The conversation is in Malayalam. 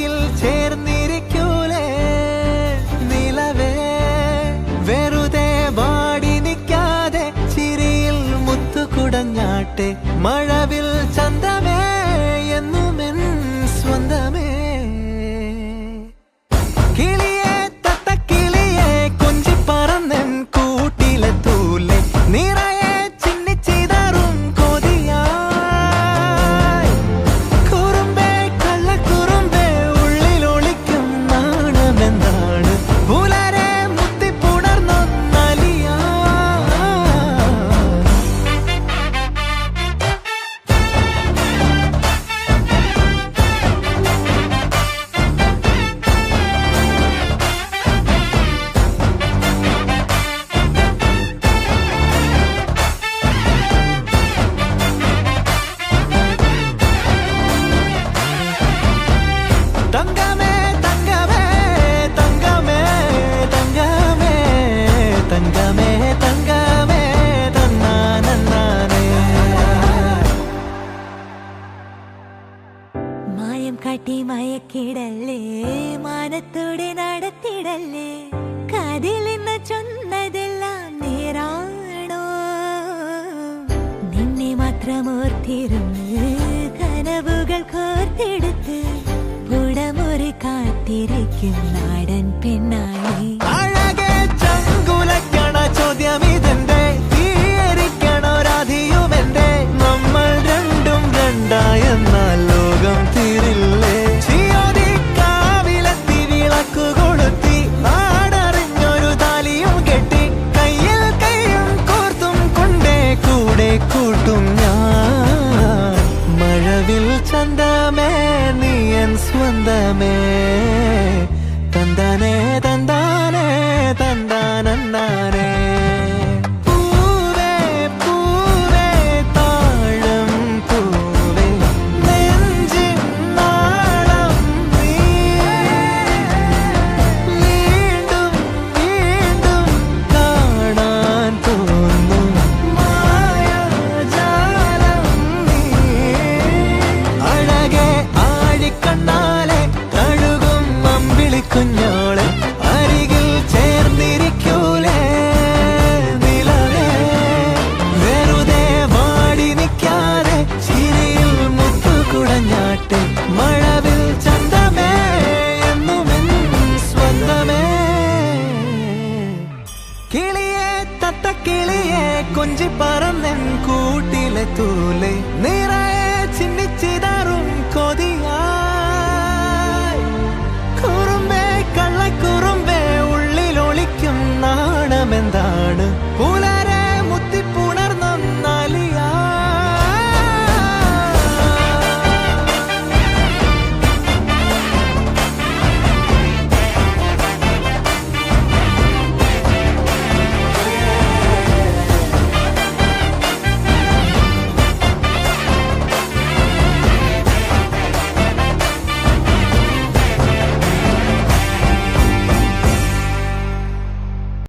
അരികിൽ ചേർന്നിരിക്കൂലേ നിലവേ വെറുതെ വാടി നിൽക്കാതെ ചിരിയിൽ മുത്തുകുടഞ്ഞാട്ടെ മഴവിൽ ചന്തമേ എന്നുമെൻ സ്വന്തമേ കിളിയെ തത്തക്കിളിയെ കൊഞ്ചി പറന്നൻ കൂട്ടിലെത്തൂലെ നിറയെ ചിന്നിച്ചിതറും കൊതിയായി കുറുമ്പേ കള്ളക്കുറുമ്പേ ഉള്ളിലൊളിക്കും നാണമെന്താണ് പുലരെ മുത്തിപ്പുണർന്നൊന്നലിയാ തങ്കമേ തങ്കമേ തങ്കമേ തങ്കമേ തങ്കമേ തങ്കമേ തന്നാനേ മായം കാട്ടി മയക്കിടല്ലേ മാനത്തോടെ നടത്തിടല്ലേ കാതിലെന്ന് ചൊന്നതെല്ലാം നേരാണോ നിന്നെ മാത്രം ഓർത്തിരുന്ന് കനവുകൾ കോർത്തെടുത്ത് പുടമുറി കാത്തിരിക്കും നാടൻ പെണ്ണായി അഴകെ ചങ്കുലക്കണ ചോദ്യം ഇതെന്റെ തീയരിക്കണോ രാധിയുമെന്റെ നമ്മൾ രണ്ടും രണ്ടായെന്നാൽ ലോകം തീരില്ലേ ചിയോതി കാവിലെത്തി വിളക്കു കൊളുത്തി നാടറിഞ്ഞൊരു താലിയും കെട്ടി കയ്യിൽ കയ്യും കോർത്തും കൊണ്ടേ കൂടെ കൂട്ടും ഞാൻ മഴവിൽ ചന്തമേ നീ എൻ സ്വന്തമേ